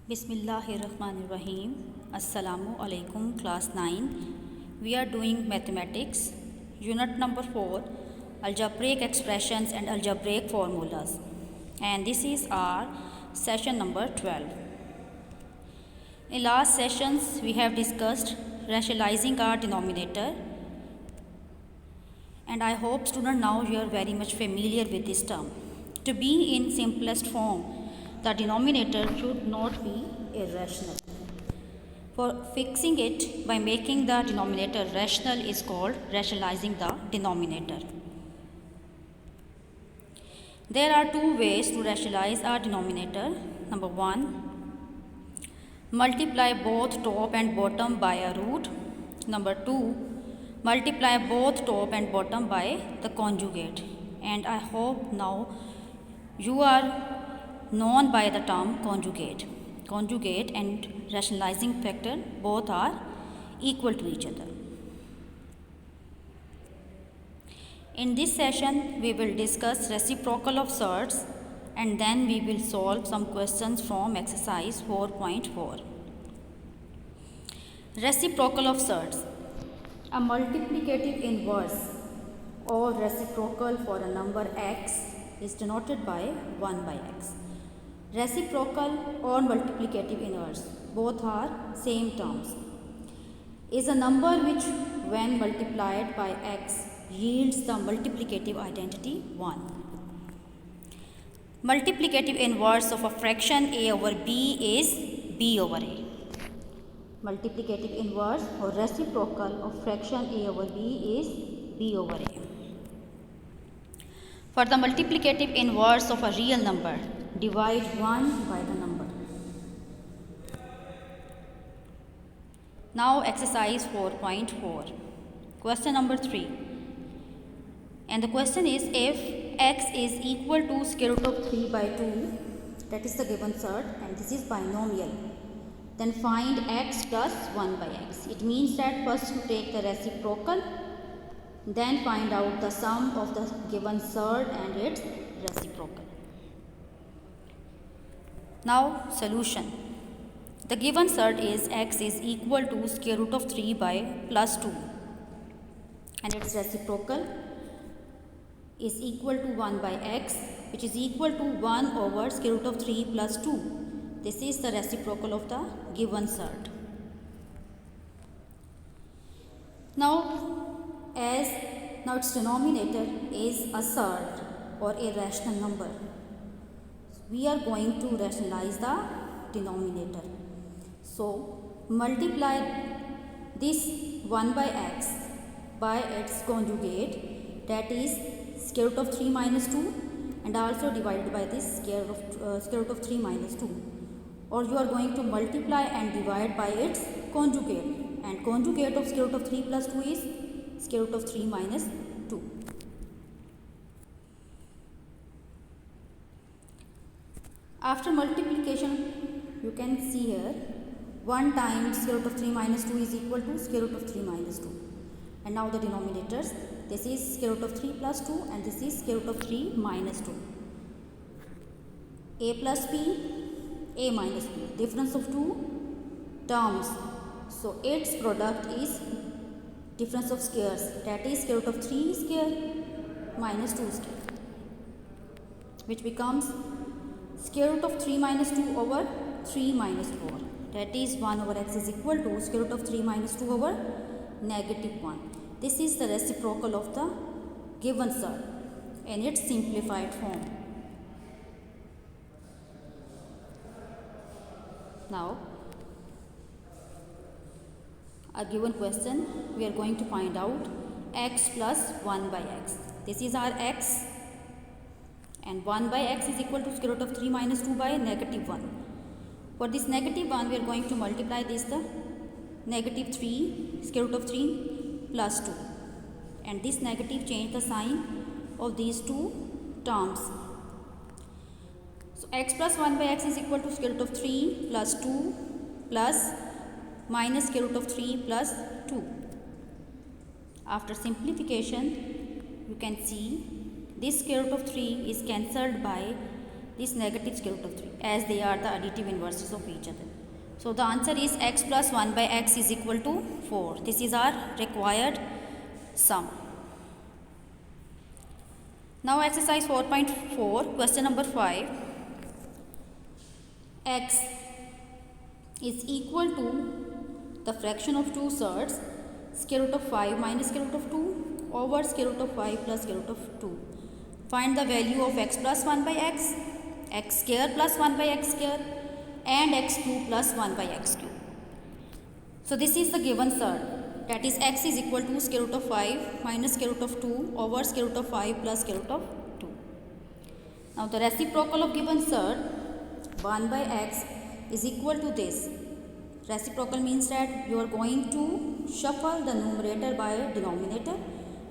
Bismillahirrahmanirrahim. Assalamu alaikum, class 9. We are doing mathematics, unit number 4, algebraic expressions and algebraic formulas. And this is our session number 12. In last sessions, we have discussed rationalizing our denominator. And I hope students now you are very much familiar with this term. To be in simplest form, the denominator should not be irrational. For fixing it by making the denominator rational is called rationalizing the denominator. There are two ways to rationalize our denominator. Number 1, multiply both top and bottom by a root. Number 2, multiply both top and bottom by the conjugate. And I hope now you are known by the term conjugate. Conjugate and rationalizing factor both are equal to each other. In this session, we will discuss reciprocal of surds and then we will solve some questions from exercise 4.4. Reciprocal of surds. A multiplicative inverse or reciprocal for a number x is denoted by 1 by x. Reciprocal or multiplicative inverse, both are same terms, is a number which when multiplied by x yields the multiplicative identity 1. Multiplicative inverse of a fraction a over b is b over a. Multiplicative inverse or reciprocal of fraction a over b is b over a. For the multiplicative inverse of a real number, divide 1 by the number. Now exercise 4.4. Question number 3. And the question is, if x is equal to square root of 3 by 2, that is the given surd, and this is binomial, then find x plus 1 by x. It means that first you take the reciprocal, then find out the sum of the given surd and its reciprocal. Now solution. The given surd is x is equal to square root of 3 by plus 2 and its reciprocal is equal to 1 by x, which is equal to 1 over square root of 3 plus 2. This is the reciprocal of the given surd. Now its denominator is a surd or a rational number. We are going to rationalize the denominator. So multiply this 1 by x by its conjugate, that is square root of 3 minus 2, and also divided by this square root of 3 minus 2. Or you are going to multiply and divide by its conjugate, and conjugate of square root of 3 plus 2 is square root of 3 minus 2. After multiplication, you can see here 1 times square root of 3 minus 2 is equal to square root of 3 minus 2. And now the denominators, this is square root of 3 plus 2 and this is square root of 3 minus 2. A plus b, a minus b, difference of two terms. So its product is difference of squares, that is square root of 3 square minus 2 square, which becomes square root of 3 minus 2 over 3 minus 4, that is 1 over x is equal to square root of 3 minus 2 over negative 1. This is the reciprocal of the given surd in its simplified form. Now, a given question, we are going to find out x plus 1 by x. This is our x, and 1 by x is equal to square root of 3 minus 2 by negative 1. For this negative 1, we are going to multiply this the negative 3 square root of 3 plus 2, and this negative change the sign of these two terms. So x plus 1 by x is equal to square root of 3 plus 2 plus minus square root of 3 plus 2. After simplification, you can see this square root of 3 is cancelled by this negative square root of 3 as they are the additive inverses of each other. So the answer is x plus 1 by x is equal to 4. This is our required sum. Now exercise 4.4, question number 5. X is equal to the fraction of 2 thirds square root of 5 minus square root of 2 over square root of 5 plus square root of 2. Find the value of x plus 1 by x square plus 1 by x square and x cube plus 1 by x cube. So this is the given third, that is x is equal to square root of 5 minus square root of 2 over square root of 5 plus square root of 2. Now the reciprocal of given third 1 by x is equal to this. Reciprocal means that you are going to shuffle the numerator by denominator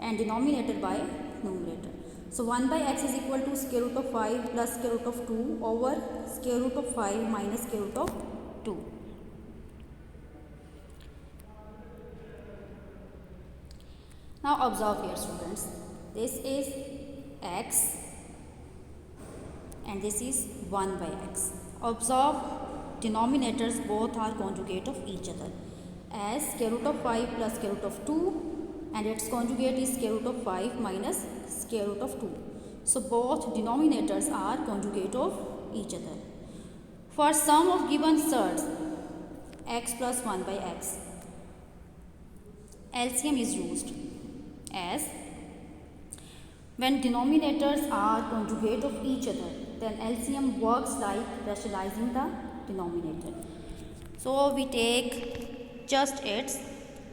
and denominator by numerator. So 1 by x is equal to square root of 5 plus square root of 2 over square root of 5 minus square root of 2. Now observe here students, this is x and this is 1 by x. Observe denominators both are conjugate of each other, as square root of 5 plus square root of 2 and its conjugate is square root of 5 minus square root of 2. So both denominators are conjugate of each other. For sum of given thirds x plus 1 by x, LCM is used, as when denominators are conjugate of each other, then LCM works like rationalizing the denominator. So we take just its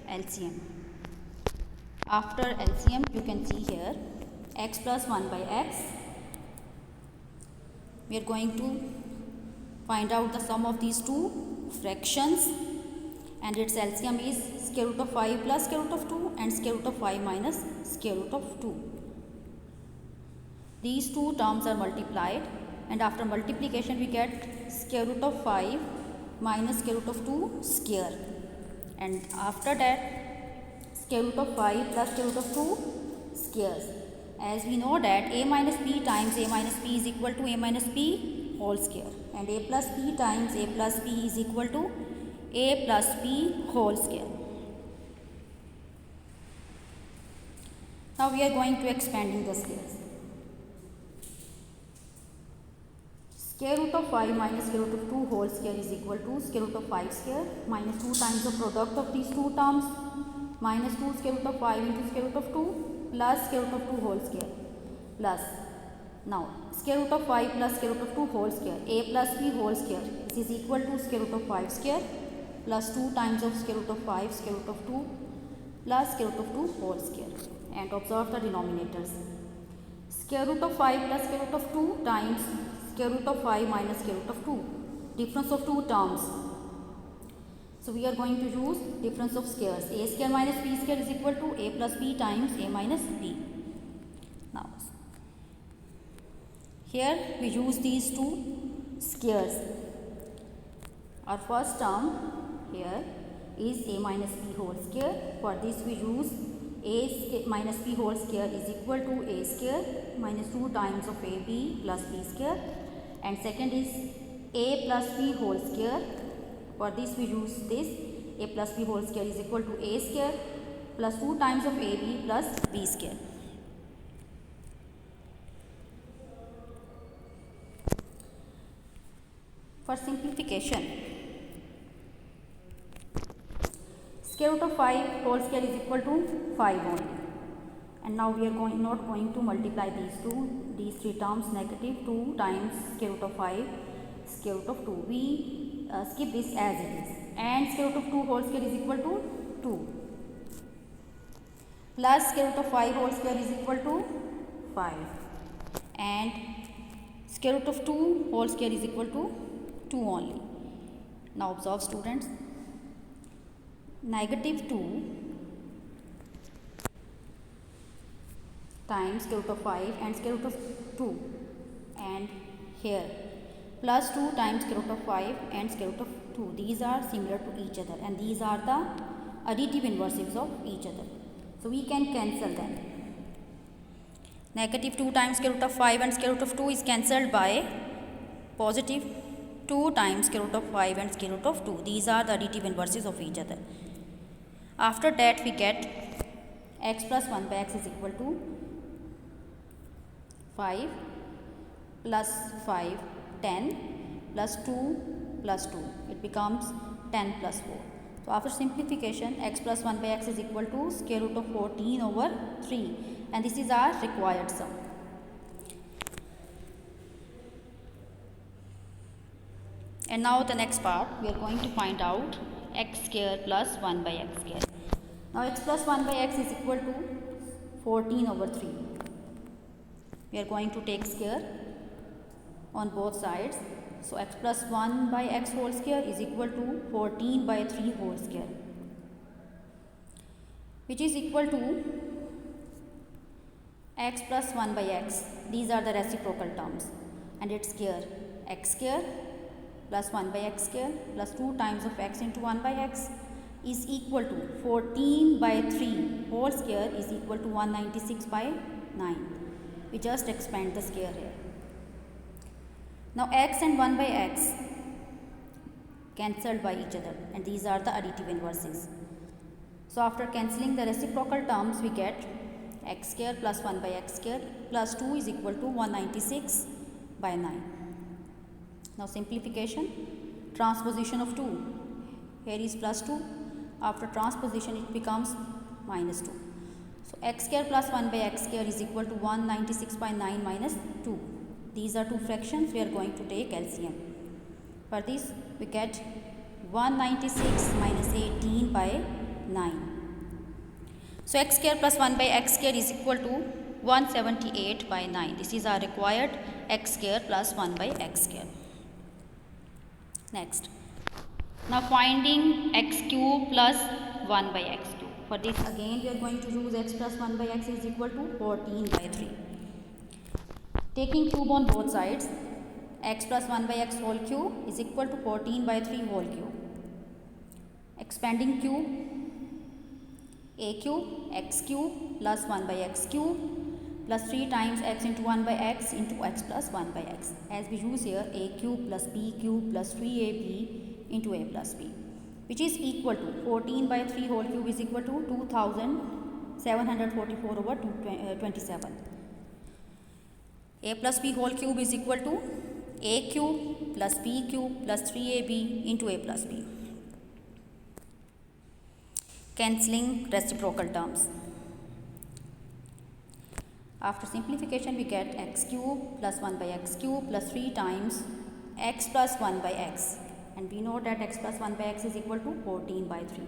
LCM. After LCM, you can see here x plus 1 by x. We are going to find out the sum of these two fractions, and its LCM is square root of 5 plus square root of 2 and square root of 5 minus square root of 2. These two terms are multiplied, and after multiplication we get square root of 5 minus square root of 2 square, and after that square root of 5 plus square root of 2 squares. As we know that a minus b times a minus b is equal to a minus b whole square, and a plus b times a plus b is equal to a plus b whole square. Now we are going to expanding the squares. Square root of 5 minus square root of 2 whole square is equal to square root of 5 square minus 2 times the product of these two terms minus 2 square root of 5 into square root of 2 plus square root of 2 whole square plus, now square root of 5 plus square root of 2 whole square, a plus b whole square, this is equal to square root of 5 square plus 2 times of square root of 5 square root of 2 plus square root of 2 whole square. And observe the denominators. Square root of 5 plus square root of 2 times square root of 5 minus square root of 2, difference of two terms. So we are going to use difference of squares. A square minus b square is equal to a plus b times a minus b. Now here we use these two squares. Our first term here is a minus b whole square. For this we use a minus b whole square is equal to a square minus 2 times of ab plus b square, and second is a plus b whole square. For this we use this a plus b whole square is equal to a square plus 2 times of ab plus b square. For simplification, square root of 5 whole square is equal to 5 only, and now we are not going to multiply these three terms. Negative 2 times square root of 5 square root of 2, we skip this as it is, and square root of 2 whole square is equal to 2 plus square root of 5 whole square is equal to 5, and square root of 2 whole square is equal to 2 only. Now observe students, negative 2 times square root of 5 and square root of 2, and here plus 2 times square root of 5 and square root of 2. These are similar to each other, and these are the additive inversives of each other. So we can cancel them. Negative 2 times square root of 5 and square root of 2 is cancelled by positive 2 times square root of 5 and square root of 2. These are the additive inverses of each other. After that we get x plus 1 by x is equal to 5 plus 5 10 plus 2 plus 2. It becomes 10 plus 4. So after simplification, x plus 1 by x is equal to square root of 14 over 3, and this is our required sum. And now the next part, we are going to find out x square plus 1 by x square. Now x plus 1 by x is equal to 14 over 3. We are going to take square on both sides. So x plus 1 by x whole square is equal to 14 by 3 whole square, which is equal to x plus 1 by x. These are the reciprocal terms, and its square x square plus 1 by x square plus 2 times of x into 1 by x is equal to 14 by 3 whole square is equal to 196 by 9. We just expand the square here. Now x and 1 by x cancelled by each other, and these are the additive inverses. So after cancelling the reciprocal terms, we get x square plus 1 by x square plus 2 is equal to 196 by 9. Now simplification, transposition of 2. Here is plus 2. After transposition, it becomes minus 2. So x square plus 1 by x square is equal to 196 by 9 minus 2. These are two fractions. We are going to take LCM. For this, we get 196 minus 18 by 9. So x square plus 1 by x square is equal to 178 by 9. This is our required x square plus 1 by x square. Next. Now finding x cube plus 1 by x cube. For this again we are going to use x plus 1 by x is equal to 14 by 3. Taking cube on both sides, x plus 1 by x whole cube is equal to 14 by 3 whole cube. Expanding cube, a cube x cube plus 1 by x cube plus 3 times x into 1 by x into x plus 1 by x. As we use here a cube plus b cube plus 3ab into a plus b, which is equal to 14 by 3 whole cube is equal to 2744 over 27. A plus b whole cube is equal to a cube plus b cube plus 3ab into a plus b. Cancelling reciprocal terms. After simplification, we get x cube plus 1 by x cube plus 3 times x plus 1 by x. And we know that x plus 1 by x is equal to 14 by 3.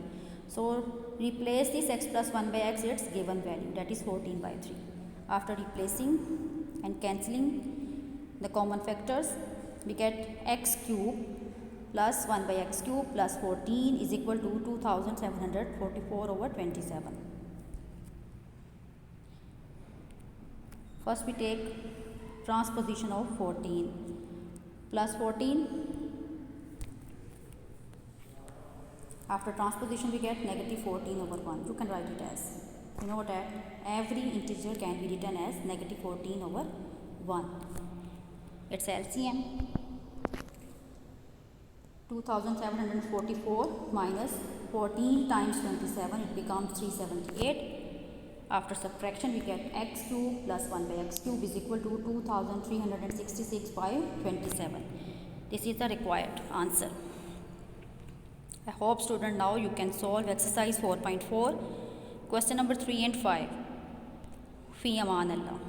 So replace this x plus 1 by x, its given value, that is 14 by 3. After replacing and cancelling the common factors, we get x cube plus 1 by x cube plus 14 is equal to 2744 over 27. First we take transposition of 14 plus 14. After transposition we get negative 14 over 1. You can write it as, you know that every integer can be written as negative 14 over 1. Its LCM 2744 minus 14 times 27, it becomes 378. After subtraction we get x cube plus 1 by x cube is equal to 2366 by 27. This is the required answer. I hope student now you can solve exercise 4.4, question number 3 and 5. Fi Aman Allah.